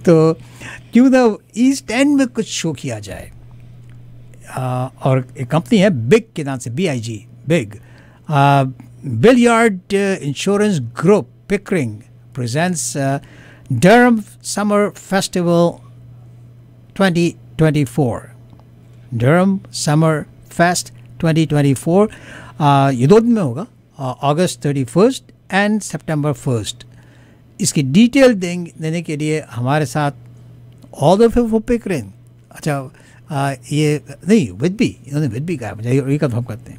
तो क्यों ना ईस्ट एंड में कुछ शो किया जाए। और एक कंपनी है बिग के नाम से, BIG, big billiard insurance group Pickering presents Durham summer festival 2024। Durham summer fest 2024 ये 2 दिन में होगा, अगस्त 31 एंड सितंबर 1। इसकी डिटेल देने के लिए हमारे साथ ऑल द वे पिकरिंग, अच्छा ये नहीं विदबी, इन्होंने विदबी कहा, मुझे ये कंफर्म करते हैं।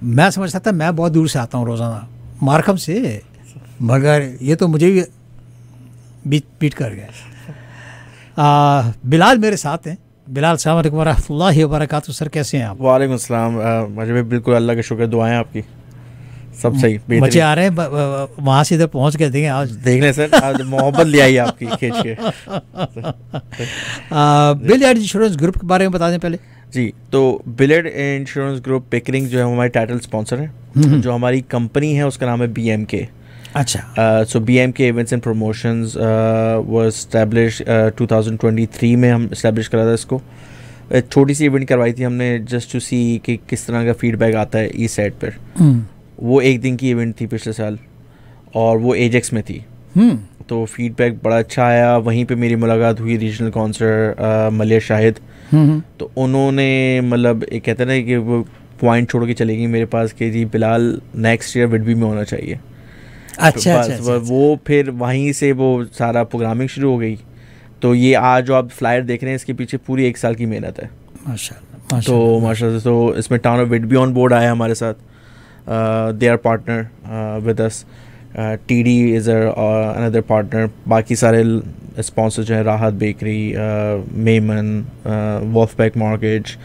मैं समझता था मैं बहुत दूर से आता हूँ रोज़ाना मार्कम से, मगर ये तो मुझे भी बीट कर गए। बिलाल मेरे साथ हैं। बिलाल साहब अलैकुम रहमतुल्लाहि व बरकातहू। सर कैसे हैं आप? वालेकुम सलाम। मुझे भी बिल्कुल अल्लाह का शुक्र, दुआएं आपकी सब सही। बच्चे आ रहे हैं वहाँ से इधर पहुँच के देंगे आज, देख लें सर, आज मोहब्बत ले आई आपकी खींच के। बिलियर्ड इंश्योरेंस ग्रुप के बारे में बता दें पहले जी। तो बिलियर्ड इंश्योरेंस ग्रुप पिकरिंग जो है हमारी टाइटल स्पॉन्सर है। जो हमारी कंपनी है उसका नाम है BMK। अच्छा। सो BMK events and promotions was establish 2023 में हम इस्टेब्लिश करा था इसको। एक छोटी सी इवेंट करवाई थी हमने जस्ट टू सी कि किस तरह का फीडबैक आता है ई साइड पर। वो 1 दिन की इवेंट थी पिछले साल और वो एजेक्स में थी। तो फीडबैक बड़ा अच्छा आया। वहीं पे मेरी मुलाकात हुई रीजनल काउंसलर मलिया शाहिद। तो उन्होंने मतलब एक कहते हैं ना कि वो पॉइंट छोड़ के चली गई मेरे पास कि जी बिलाल नेक्स्ट ईयर विडबी में होना चाहिए। अच्छा, तो अच्छा, वो फिर वहीं से वो सारा प्रोग्रामिंग शुरू हो गई। तो ये आज जो आप फ्लायर देख रहे हैं इसके पीछे पूरी 1 साल की मेहनत है माशाल्लाह। तो माशाल्लाह तो इसमें town of Whidbey on board आया हमारे साथ। They are partner with us. TD is another partner. बाकी सारे स्पॉन्सर जो हैं Rahat bakery, Memon, Wolfback mortgage,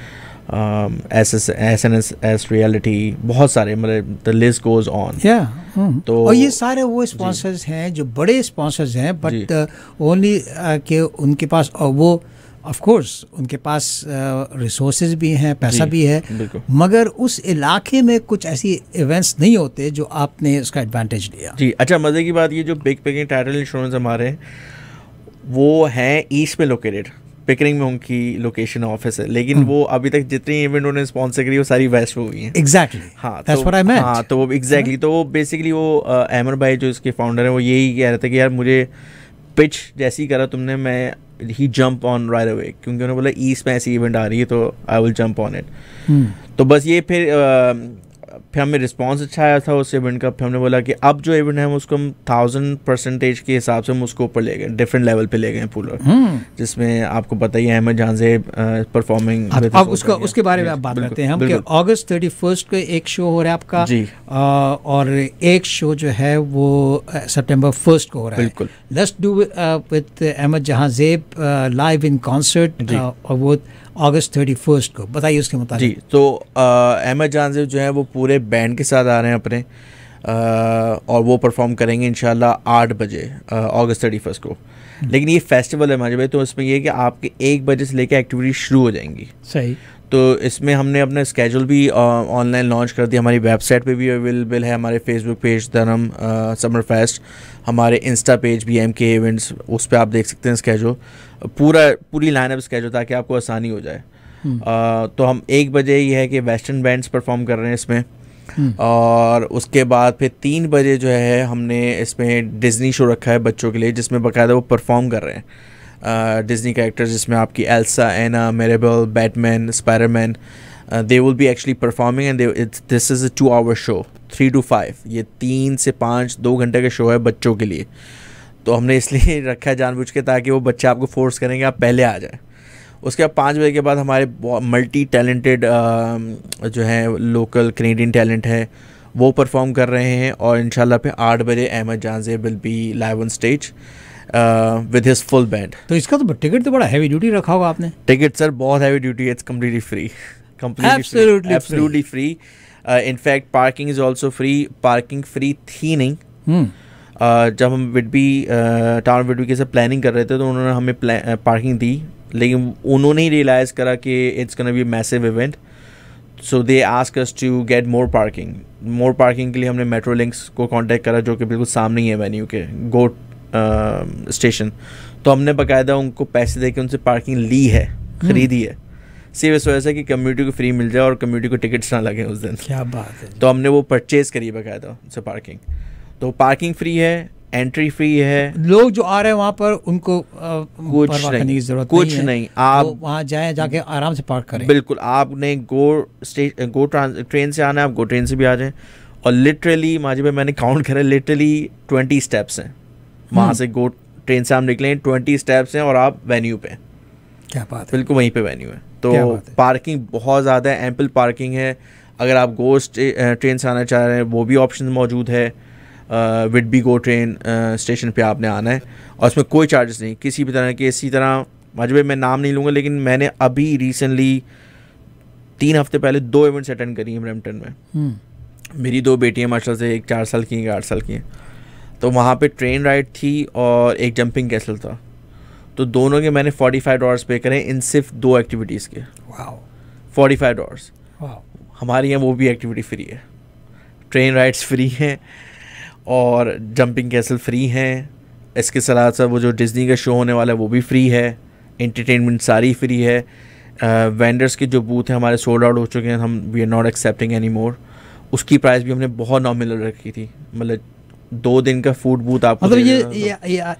SNS reality, बहुत सारे, मतलब द लिस्ट गोज ऑन। तो और ये सारे वो स्पॉन्सर्स हैं जो बड़े स्पॉन्सर्स हैं, बट ओनली कि उनके पास वो ऑफ कोर्स उनके पास रिसोर्सेज भी हैं, पैसा भी है, मगर उस इलाके में कुछ ऐसी इवेंट्स नहीं होते जो आपने उसका एडवांटेज लिया। जी अच्छा, मज़े की बात ये जो बिग पिकरिंग टाइटल इंश्योरेंस हमारे हैं वो हैं ईस्ट में लोकेटेड। पिकरिंग में उनकी लोकेशन ऑफिस है, लेकिन वो अभी तक जितनी इवेंट उन्होंने स्पॉन्सर करी वो सारी वेस्ट हो गई हैं। एग्जैक्टली, हाँ दैट्स व्हाट आई मेंट। हाँ तो वो एग्जैक्टली तो वो बेसिकली वो अहमद भाई जो इसके फाउंडर हैं वो यही कह रहे थे कि यार मुझे पिच जैसी करा तुमने, मैं ही जंप ऑन राइट अवे, क्योंकि उन्होंने बोला ईस्ट में ऐसी इवेंट आ रही है तो I will jump on it. तो बस ये फिर हमें रिस्पांस अच्छा आया था उस इवेंट का। फिर हमने बोला कि अब जो इवेंट है उसको हम 1000% के हिसाब से हम उसको ऊपर ले गए, डिफरेंट लेवल पे ले गए पूरा। जिसमें आपको पता ही है अहमद जहां से परफॉर्मिंग। अब उसके बारे में आप बात करते हैं हम कि अगस्त 31 को एक शो हो रहा है आपका जी, और एक शो जो है वो सितंबर 1 को हो रहा है। बिल्कुल, लेट्स डू विद अहमद जहां ज़ेब लाइव इन कॉन्सर्ट, और वो अगस्त 31 को। बताइए उसके मुताबिक। जी, तो अहमद जानज़ेब जो है वो पूरे बैंड के साथ आ रहे हैं अपने, और वो परफॉर्म करेंगे इंशाल्लाह 8 बजे अगस्त 31 को। लेकिन ये फेस्टिवल है माजिद भाई, तो इसमें ये है कि आपके 1 बजे से लेकर एक्टिविटी शुरू हो जाएंगी। सही। तो इसमें हमने अपना स्केड्यूल भी ऑनलाइन लॉन्च कर दिया। हमारी वेबसाइट पे भी अवेलेबल है, हमारे फेसबुक पेज धर्म समर फेस्ट, हमारे इंस्टा पेज BMK इवेंट्स, उस पर आप देख सकते हैं स्केड्यूल, पूरी लाइनअप स्केड्यूल, ताकि आपको आसानी हो जाए। तो हम 1 बजे ये है कि वेस्टर्न बैंड्स परफॉर्म कर रहे हैं इसमें, और उसके बाद फिर 3 बजे जो है हमने इसमें डिज्नी शो रखा है बच्चों के लिए, जिसमें बाकायदा वो परफॉर्म कर रहे हैं डिज्नी कैरेक्टर्स, जिसमें आपकी Elsa, Anna, Mirabel, Batman, Spiderman, they will be actually performing and this is a 2 hour show 3 to 5। ये 3 से 5 2 घंटे का शो है बच्चों के लिए। तो हमने इसलिए रखा है जानबूझ के, ताकि वो बच्चे आपको फोर्स करेंगे आप पहले आ जाए। उसके बाद 5 बजे के बाद हमारे मल्टी टैलेंटेड जो है लोकल कैनेडियन टैलेंट है वो परफॉर्म कर रहे हैं, और इंशाल्लाह पे 8 बजे Ahmed Jahanzeb will be live on stage with his full band. तो इसका तो टिकट तो बड़ा हैवी ड्यूटी रखा होगा आपने। टिकट सर बहुत हैवी ड्यूटी है, it's completely free, absolutely free. In fact parking is also free. Parking free थी नहीं, जब हम विडबी टाउन विडबी के साथ प्लानिंग कर रहे थे तो उन्होंने हमें पार्किंग दी, लेकिन उन्होंने ही रियलाइज़ करा कि it's gonna be massive event, so they ask us to get more parking के लिए हमने मेट्रो लिंक्स को कांटेक्ट करा, जो कि बिल्कुल सामने ही है वेन्यू के, गो स्टेशन, तो हमने बाकायदा उनको पैसे दे के उनसे पार्किंग ली है, ख़रीदी है, सिर्फ इस वजह से कि कम्युनिटी को फ्री मिल जाए और कम्युनिटी को टिकट्स ना लगे उस दिन। क्या बात है। तो हमने वो परचेज़ करी बाकायदा उनसे पार्किंग, तो पार्किंग फ्री है, एंट्री फ्री है। लोग जो आ रहे हैं वहाँ पर उनको कुछ करने की जरूरत कुछ नहीं, आप तो वहाँ जाएं, जाके आराम से पार्क करें। बिल्कुल, आपने गो ट्रेन से आना है, आप गो ट्रेन से भी आ जाएं। और लिटरली माजी भाई मैंने काउंट करा, लिटरली 20 स्टेप्स हैं वहाँ से, गो ट्रेन से आप निकलें 20 स्टेप्स हैं और आप वेन्यू पे। क्या बात है। बिल्कुल वहीं पे वेन्यू है। तो पार्किंग बहुत ज़्यादा है, एम्पल पार्किंग है। अगर आप गो ट्रेन से आना चाह रहे हैं वो भी ऑप्शन मौजूद है। विडबी गो ट्रेन स्टेशन पे आपने आना है और उसमें कोई चार्जेस नहीं किसी भी तरह के। इसी तरह माजी भाई मैं नाम नहीं लूँगा, लेकिन मैंने अभी रिसेंटली 3 हफ्ते पहले 2 इवेंट्स अटेंड करी हैं ब्रैम्पटन में। मेरी 2 बेटियाँ माशाल्लाह से, एक 4 साल की, एक 8 साल की हैं। तो वहाँ पे ट्रेन राइड थी और एक जंपिंग कैसल था, तो दोनों के मैंने $45 पे करे इन सिर्फ 2 एक्टिविटीज़ के। वाओ, $45। वाओ। हमारे यहाँ वो भी एक्टिविटी फ्री है, ट्रेन राइड्स फ्री हैं और जंपिंग कैसल फ्री हैं। इसके साथ साथ वो जो डिज़नी का शो होने वाला है वो भी फ्री है, एंटरटेनमेंट सारी फ्री है। वेंडर्स के जो बूथ हैं हमारे सोल्ड आउट हो चुके हैं, हम we are not accepting any more. उसकी प्राइस भी हमने बहुत नॉमिनल रखी थी, मतलब 2 दिन का फूड बूथ आपको। मतलब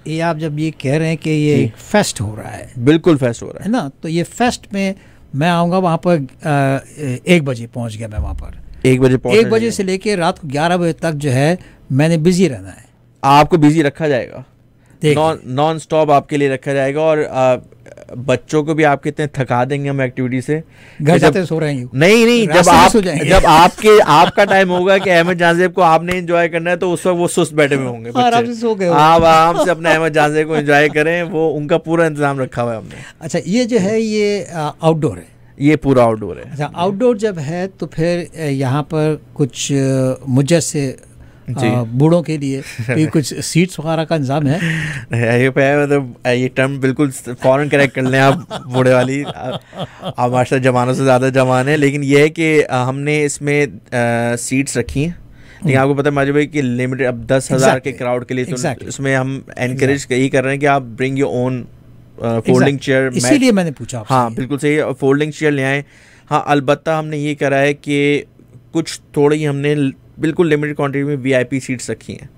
ये आप जब ये कह रहे हैं कि ये एक फेस्ट हो रहा है, बिल्कुल फेस्ट हो रहा है ना, तो ये फेस्ट में मैं आऊँगा वहाँ पर 1 बजे पहुँच गया मैं वहाँ पर 1 बजे से लेके रात को 11 बजे तक जो है मैंने बिजी रहना है। आपको बिजी रखा जाएगा, नॉन स्टॉप आपके लिए रखा जाएगा। और बच्चों को भी आपके इतने थका देंगे हम एक्टिविटी से, घर जाते सो रहे हैं। नहीं, जब आपका टाइम होगा कि अहमद जाज़ेब को आपने एंजॉय करना है, तो उस वक्त वो सुस्त बैठे हुए होंगे, आराम से सो गए। आप आराम से अपने अहमद जाज़ेब को एंजॉय करें, वो उनका पूरा इंतजाम रखा हुआ है हमने। अच्छा, ये जो है ये आउटडोर है, ये पूरा आउटडोर है। अच्छा, आउटडोर जब है तो फिर यहाँ पर कुछ मुझे से बूढ़ों के लिए भी कुछ सीट्स वगैरह का इंतजाम है? ये मतलब ये टर्म बिल्कुल फौरन करेक्ट कर लें आप, बूढ़े वाली। आप माशा जवानों से ज़्यादा जवान है, लेकिन ये है कि हमने इसमें सीट्स रखी हैं। लेकिन आपको पता है माजी भाई कि लिमिटेड अब 10,000 के क्राउड के लिए, तो इसमें हम एनकरेज यही कर रहे हैं कि आप bring your own folding chair. इसीलिए मैंने पूछा। हाँ बिल्कुल सही, फोल्डिंग चेयर ले आएँ। हाँ अलबत्ता हमने ये करा है कि कुछ थोड़ी हमने बिल्कुल लिमिटेड क्वांटिटी में VIP सीट्स रखी हैं।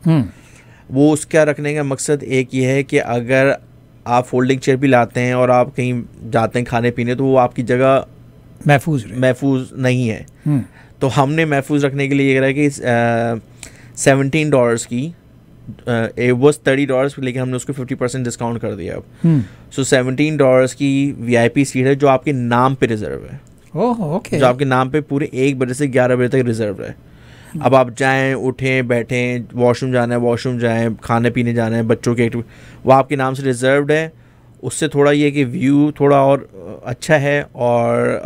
वो उसका रखने का मकसद एक ये है कि अगर आप फोल्डिंग चेयर भी लाते हैं और आप कहीं जाते हैं खाने पीने, तो वो आपकी जगह महफूज नहीं है। तो हमने महफूज रखने के लिए ये करा कि $17 की it was $30, लेकिन हमने उसको 50% डिस्काउंट कर दिया अब। सो $17 की VIP सीट है जो आपके नाम पे रिजर्व है। ओके। जो आपके नाम पे पूरे 1 बजे से 11 बजे तक रिजर्व है। अब आप जाएं, उठें, बैठें, वॉशरूम जाना है वॉशरूम जाएं, खाने पीने जाना है, बच्चों के एक्टिविटी, वो आपके नाम से रिजर्व्ड है। उससे थोड़ा ये है कि व्यू थोड़ा और अच्छा है, और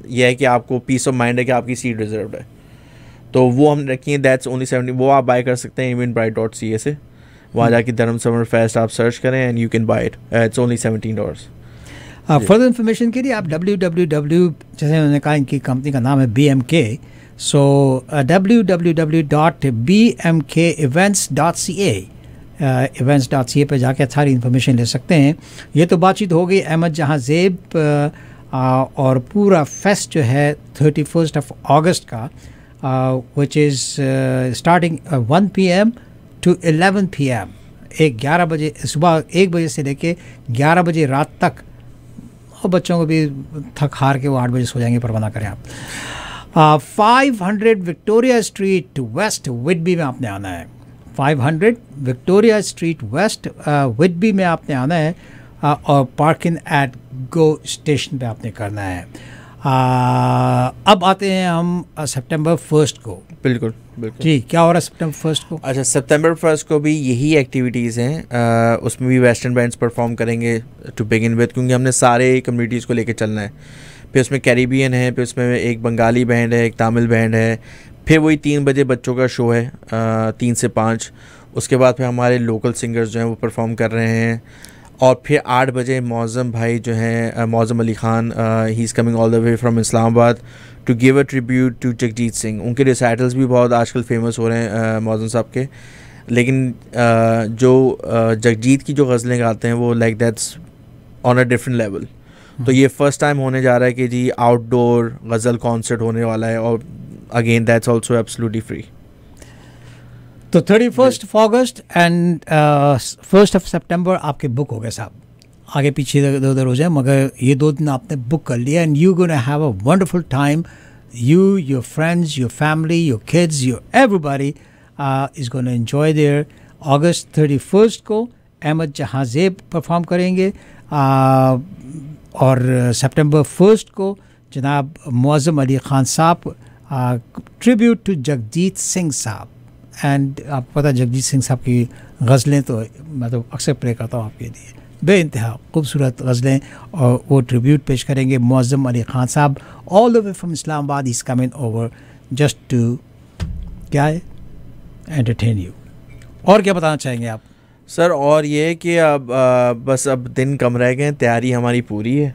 यह है कि आपको पीस ऑफ माइंड है कि आपकी सीट रिजर्व्ड है। तो वो हमने रखी है, दैट्स ओनली 70। वो आप बाय कर सकते हैं eventbrite.ca से, वहाँ जाके धर्म समर फेस्ट आप सर्च करें and you can buy it, it's only $17। Further information के लिए आप www, जैसे उन्होंने कहा इनकी कंपनी का नाम है BMK, सो www.bmkevents.ca events.ca पर जाके सारी इन्फॉर्मेशन ले सकते हैं। ये तो बातचीत हो गई अहमद जहाँ ज़ेब और पूरा फेस्ट जो है 31 अगस्त का, which is starting 1 PM to 11 PM, 11 बजे सुबह 1 बजे से लेके 11 बजे रात तक। और बच्चों को भी थक हार के वो 8 बजे सो जाएंगे, परवाना करें आप। 500 विक्टोरिया स्ट्रीट वेस्ट विडबी में आपने आना है। 500 विक्टोरिया स्ट्रीट वेस्ट विडबी में आपने आना है, और पार्किंग एट गो स्टेशन पे आपने करना है। अब आते हैं हम सितंबर 1 को। बिल्कुल जी, क्या हो रहा है सितंबर 1 को? अच्छा, सितंबर 1 को भी यही एक्टिविटीज़ हैं। उसमें भी वेस्टर्न बैंड्स परफॉर्म करेंगे टू बिगिन विद, क्योंकि हमने सारे कम्युनिटीज़ को लेके चलना है। फिर उसमें कैरिबियन है, फिर उसमें एक बंगाली बैंड है, एक तमिल बैंड है, फिर वही 3 बजे बच्चों का शो है 3 से 5। उसके बाद फिर हमारे लोकल सिंगर्स जो हैं वो परफॉर्म कर रहे हैं, और फिर 8 बजे मौज़म भाई जो हैं, Muazzam Ali Khan, he is coming all the way from Islamabad to give a tribute to Jagjit Singh. उनके रिसाइटल्स भी बहुत आजकल फेमस हो रहे हैं मौज़म साहब के। लेकिन जो जगजीत की जो गज़लें गाते हैं वो like that's on a different level. तो ये फर्स्ट टाइम होने जा रहा है कि जी आउटडोर गज़ल कॉन्सर्ट होने वाला है, और again that's also absolutely free. तो 31st of August and 1st of September आपके बुक हो गए साहब, आगे पीछे इधर उधर हो जाए, मगर ये 2 दिन आपने बुक कर लिया and you gonna have a wonderful time, you, your friends, your family, your kids, your everybody is going to enjoy there. August 31st को अहमद जहाज़ेब परफॉर्म करेंगे और सितंबर 1st को जनाब मुअज़्ज़म अली ख़ान साहब ट्रिब्यूट टू जगजीत सिंह साहब। एंड आपको पता जगजीत सिंह साहब की गज़लें तो मैं तो अक्सर प्ले करता हूँ आपके लिए, बेइंतहा खूबसूरत गज़लें, और वो ट्रिब्यूट पेश करेंगे मुअज़्ज़म अली ख़ान साहब all the way from Islamabad. Is coming over just to क्या है एंटरटेन यू। और क्या बताना चाहेंगे आप सर? और ये कि अब बस अब दिन कम रह गए, तैयारी हमारी पूरी है,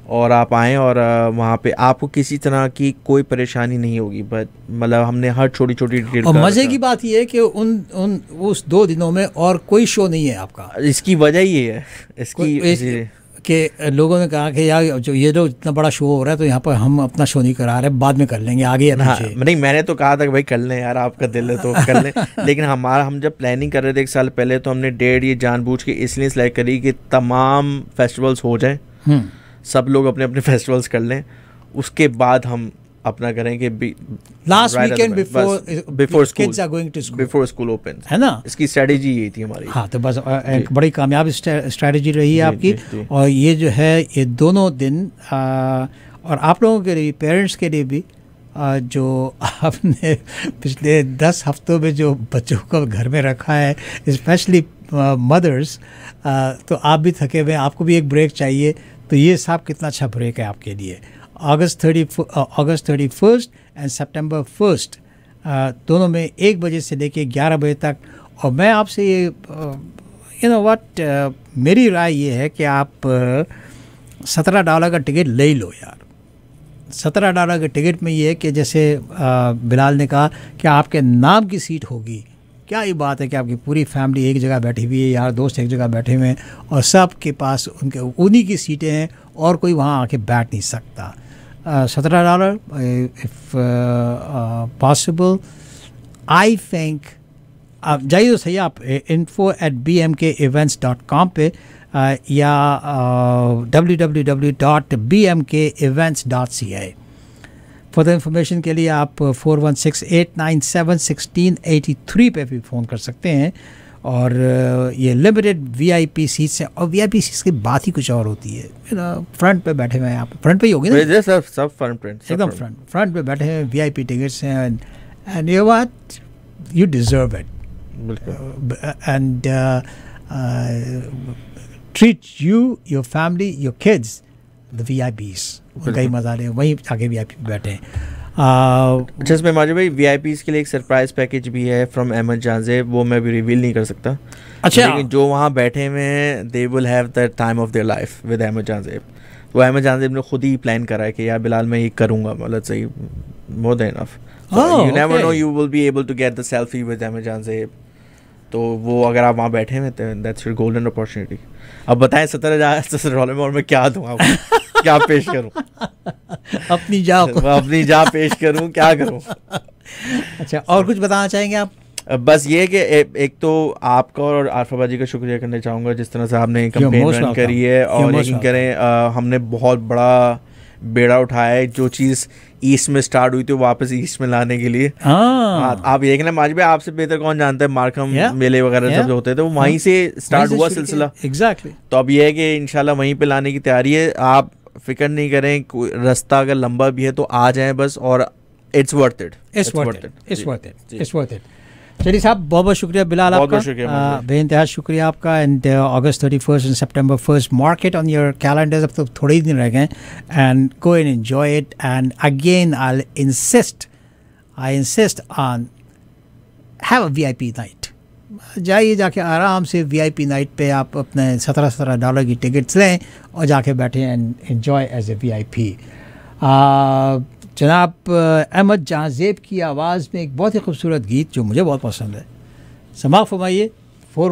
और आप आएँ और वहाँ पे आपको किसी तरह की कोई परेशानी नहीं होगी, बट मतलब हमने हर छोटी छोटी डिटेल। और मज़े की बात ये है कि उस 2 दिनों में और कोई शो नहीं है आपका। इसकी वजह ये है इसकी कि लोगों ने कहा कि यार जो इतना बड़ा शो हो रहा है तो यहाँ पर हम अपना शो नहीं करा रहे, बाद में कर लेंगे आगे या पीछे। नहीं, मैंने तो कहा था कि भाई कर लें यार, आपका दिल है तो कर लें। लेकिन हम जब प्लानिंग कर रहे थे 1 साल पहले, तो हमने डेट ये जानबूझ के इसलिए सिलेक्ट करी कि तमाम फेस्टिवल्स हो जाएं, सब लोग अपने अपने फेस्टिवल्स कर लें, उसके बाद हम अपना करें कि last weekend before kids are going to school, before school open, है ना। इसकी स्ट्रेटजी यही थी हमारी। हाँ, तो बस एक बड़ी कामयाब स्ट्रेटजी रही है आपकी। और ये जो है ये दोनों दिन और आप लोगों के लिए, पेरेंट्स के लिए भी, जो आपने पिछले 10 हफ्तों में जो बच्चों को घर में रखा है, स्पेशली मदर्स, तो आप भी थके हुए, आपको भी एक ब्रेक चाहिए। तो ये साहब कितना अच्छा ब्रेक है आपके लिए। अगस्त 31st एंड सितंबर 1st दोनों में 1 बजे से लेके 11 बजे तक। और मैं आपसे ये यू नो व्हाट, मेरी राय ये है कि आप $17 का टिकट ले ही लो यार। $17 के टिकट में ये है कि जैसे बिलाल ने कहा कि आपके नाम की सीट होगी। क्या ये बात है कि आपकी पूरी फैमिली एक जगह बैठी हुई है, यार दोस्त एक जगह बैठे हुए हैं, और सब के पास उन्हीं की सीटें हैं और कोई वहाँ आके बैठ नहीं सकता। $17 इफ़ पॉसिबल, आई थिंक। आप जाइए तो सही, आप info@bmkevents.com पे या www.bmkevents.ca फर्दर इन्फॉर्मेशन के लिए आप 4168971683 पे भी फ़ोन कर सकते हैं। और ये लिमिटेड VIP सीट्स हैं, और VIP सीट्स की बात ही कुछ और होती है। फ्रंट पे बैठे हुए हैं आप, फ्रंट पे ही होगी ना, सब फ्रंट, एकदम फ्रंट पे बैठे हैं, VIP टिकट्स हैं, and you what, you deserve it, and treat you, your family, your kids, the VIPs, उनका ही मजा लें, वहीं आगे VIP बैठे हैं। जिसमें माजू भाई VIPs के लिए एक सरप्राइज पैकेज भी है फ्रॉम अहमद जहाज़ेब, वो मैं भी रिवील नहीं कर सकता। अच्छा, लेकिन जो वहाँ बैठे हुए हैं, they will have the time of their life with Ahmed Jahanzeb. तो अहमद जहाज़ेब ने खुद ही प्लान करा है कि यार बिलाल मैं ये करूँगा, मतलब सही, more than enough. You never know, you will be able to get the selfie with Ahmed Jahanzeb. तो वो अगर आप वहाँ बैठे हैं, दैट्स योर गोल्डन अपॉर्चुनिटी। अब बताएं $17,000 में और मैं क्या दूँ आपको, क्या पेश करूं? अपनी जा पेश करूं, क्या करूं? अच्छा, और कुछ बताना चाहेंगे आप? बस ये कि एक तो आपका और आरफा जी का शुक्रिया करना चाहूँगा, जिस तरह से आपने कैंपेन रन करी है, और यकीन करें हमने बहुत बड़ा बेड़ा उठाया है। जो चीज़ ईस्ट में स्टार्ट हुई थी वापस ईस्ट में लाने के लिए। आप ये कहना माज भाई, आपसे बेहतर कौन जानता है, मार्कम मेले वगैरह सब जो होते थे वो वहीं से स्टार्ट हुआ सिलसिला। एग्जैक्टली। तो अब ये है कि इंशाल्लाह वहीं पे लाने की तैयारी है। आप फिक्र नहीं करें, रास्ता अगर लंबा भी है तो आ जाएं बस, और इट्स वर्थ इट। चलिए साहब, बहुत बहुत शुक्रिया बिलाल, आपका बेइंतहा शुक्रिया आपका। And August 31st and September 1st, mark it on your calendars, अब तो थोड़े ही दिन रह गए, and go and enjoy it. And again I insist on have a VIP night. जाइए, जाके आराम से VIP नाइट पे आप अपने $17 की टिकट्स लें और जाके बैठे and enjoy as a VIP। जनाब अहमद जहाज़ेब की आवाज़ में एक बहुत ही खूबसूरत गीत जो मुझे बहुत पसंद है, समाअत फरमाइए।